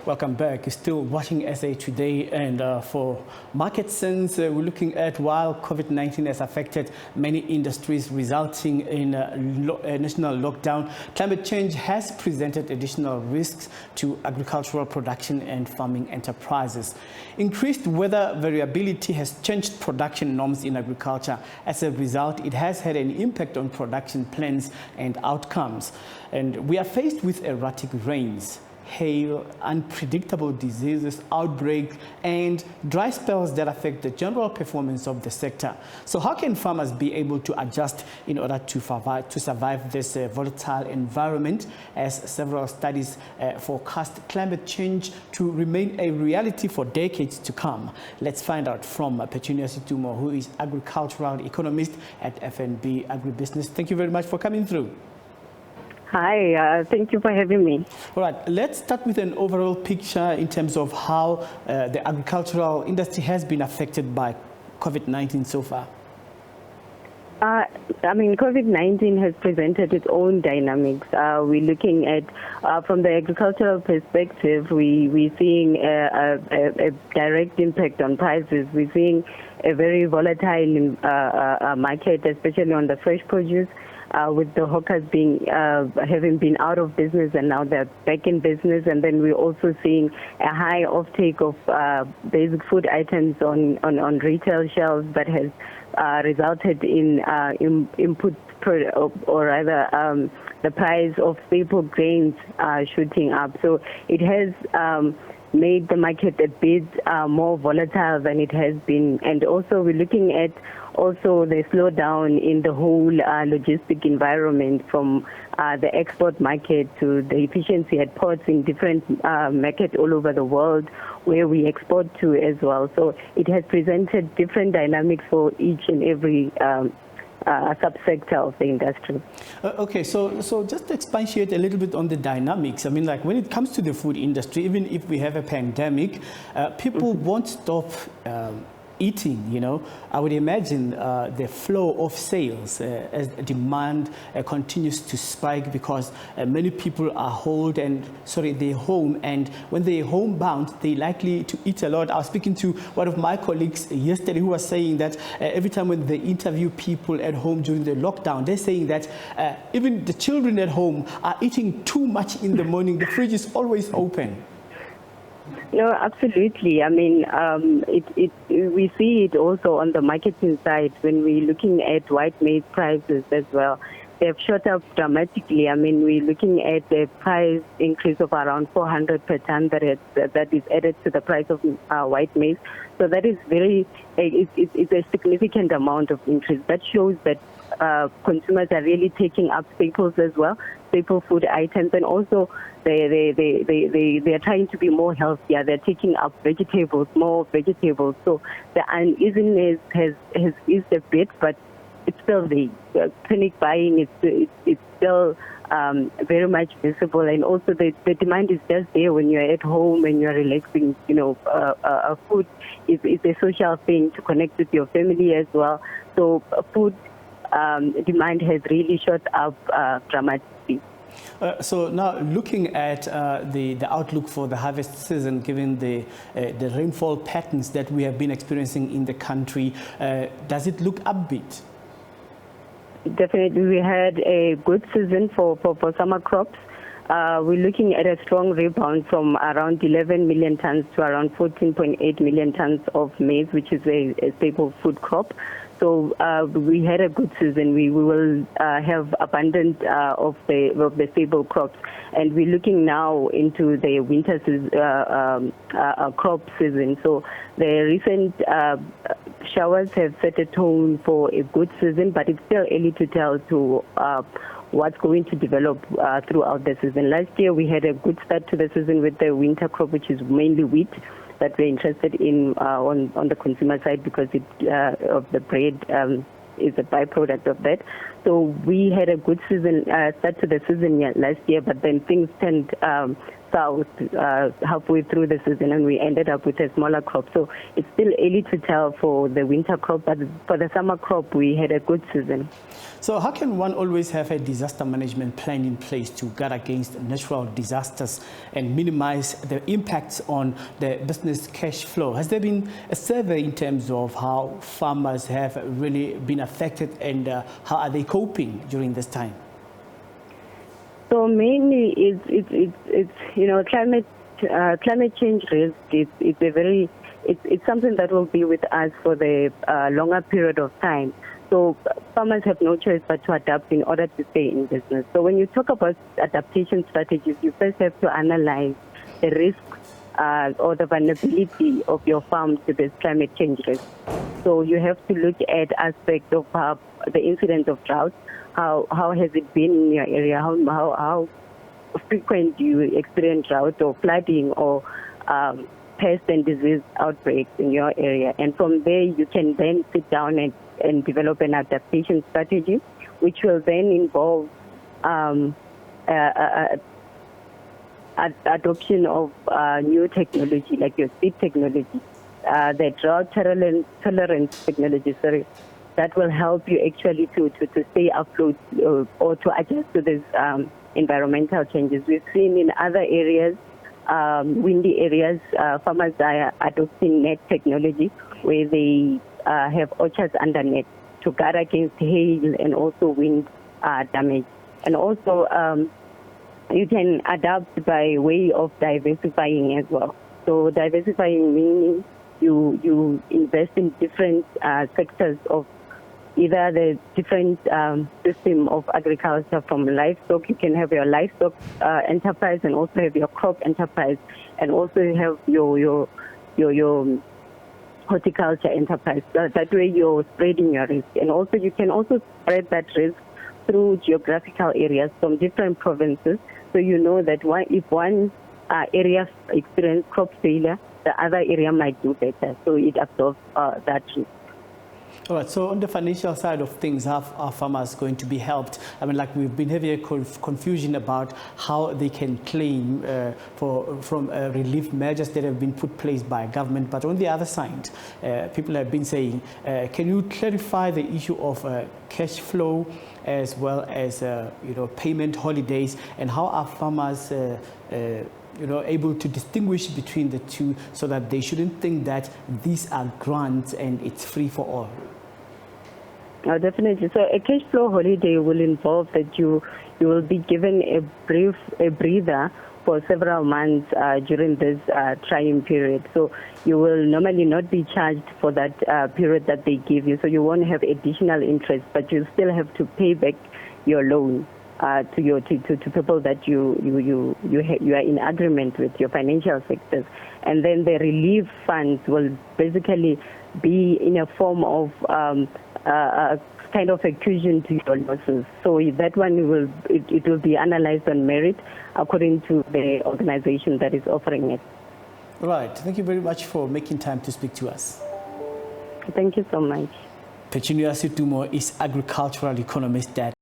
Welcome back. You're still watching SA Today, and for market sense, we're looking at while COVID-19 has affected many industries, resulting in a national lockdown, climate change has presented additional risks to agricultural production and farming enterprises. Increased weather variability has changed production norms in agriculture. As a result, it has had an impact on production plans and outcomes. And we are faced with erratic rains, hail, unpredictable diseases, outbreaks, and dry spells that affect the general performance of the sector. So how can farmers be able to adjust in order to survive this volatile environment, as several studies forecast climate change to remain a reality for decades to come? Let's find out from Pertunia Setumo, who is agricultural economist at FNB Agri-Business. Thank you very much for coming through. Hi, thank you for having me. All right, let's start with an overall picture in terms of how the agricultural industry has been affected by COVID-19 so far. COVID-19 has presented its own dynamics. We're looking at, from the agricultural perspective, we're seeing a direct impact on prices. We're seeing a very volatile market, especially on the fresh produce. With the hawkers having been out of business and now they're back in business, and then we're also seeing a high offtake of basic food items on retail shelves that has resulted in input, or rather the price of staple grains shooting up. So it has made the market a bit more volatile than it has been. And also we're looking at the slowdown in the whole logistic environment, from the export market to the efficiency at ports in different markets all over the world where we export to as well. So it has presented different dynamics for each and every subsector of the industry. Okay, so just to expatiate a little bit on the dynamics. I mean, like when it comes to the food industry, even if we have a pandemic, people won't stop eating, you know. I would imagine the flow of sales as demand continues to spike, because many people are they're home, and when they're homebound, they're likely to eat a lot. I was speaking to one of my colleagues yesterday who was saying that every time when they interview people at home during the lockdown, they're saying that even the children at home are eating too much in the morning. The fridge is always open. No, absolutely. I mean, we see it also on the marketing side when we're looking at white maize prices as well. They've shot up dramatically. I mean, we're looking at a price increase of around 400 per ton that is added to the price of white maize. So that is it's a significant amount of increase. That shows that consumers are really taking up staples as well, staple food items, and also they are trying to be more healthier. They're taking up more vegetables. So the uneasiness has eased a bit, but it's still the panic buying. It's still very much visible, and also the demand is just there when you're at home and you're relaxing. You know, food is a social thing to connect with your family as well. So food demand has really shot up dramatically. So now looking at the outlook for the harvest season, given the rainfall patterns that we have been experiencing in the country, does it look upbeat? Definitely, we had a good season for summer crops. We're looking at a strong rebound from around 11 million tons to around 14.8 million tons of maize, which is a staple food crop. So we had a good season. We will have abundance of the staple crops, and we're looking now into the winter crop season. So the recent showers have set a tone for a good season, but it's still early to tell what's going to develop throughout the season. Last year we had a good start to the season with the winter crop, which is mainly wheat, that we're interested in on the consumer side, because of the bread is a byproduct of that. So we had a good season, start to the season last year, but then things turned south halfway through the season, and we ended up with a smaller crop. So it's still early to tell for the winter crop, but for the summer crop, we had a good season. So how can one always have a disaster management plan in place to guard against natural disasters and minimize the impacts on the business cash flow? Has there been a survey in terms of how farmers have really been affected, and how are they coping during this time? So mainly it's climate change risk. It's something that will be with us for the longer period of time. So farmers have no choice but to adapt in order to stay in business. So when you talk about adaptation strategies, you first have to analyze the risks or the vulnerability of your farm to this climate change risk. So you have to look at aspects of the incidence of drought. How has it been in your area? How frequent do you experience drought or flooding or pest and disease outbreaks in your area? And from there, you can then sit down and develop an adaptation strategy, which will then involve adoption of new technology, like your seed technology, the drought tolerance technology, that will help you actually to stay afloat or to adjust to these environmental changes. We've seen in other areas, windy areas, farmers are adopting net technology, where they have orchards under net to guard against hail and also wind damage. And also, you can adapt by way of diversifying as well. So diversifying meaning you invest in different sectors of either the different system of agriculture. From livestock, you can have your livestock enterprise, and also have your crop enterprise, and also have your horticulture enterprise. That way you're spreading your risk. And also you can also spread that risk through geographical areas from different provinces. So you know that if one area experiences crop failure, the other area might do better. So it absorbs that risk. All right, so on the financial side of things, how are farmers going to be helped? I mean, like, we've been having a confusion about how they can claim from relief measures that have been put in place by government. But on the other side, people have been saying, can you clarify the issue of cash flow as well as payment holidays, and how are farmers able to distinguish between the two, so that they shouldn't think that these are grants and it's free for all? Oh, definitely. So a cash flow holiday will involve that you will be given a breather for several months during this trying period. So you will normally not be charged for that period that they give you. So you won't have additional interest, but you still have to pay back your loan to people that you are in agreement with, your financial sectors. And then the relief funds will basically be in a form of kind of a cushion to your losses. So that one will be analyzed on merit according to the organization that is offering it. Right. Thank you very much for making time to speak to us. Thank you so much. Pertunia Setumo is agricultural economist.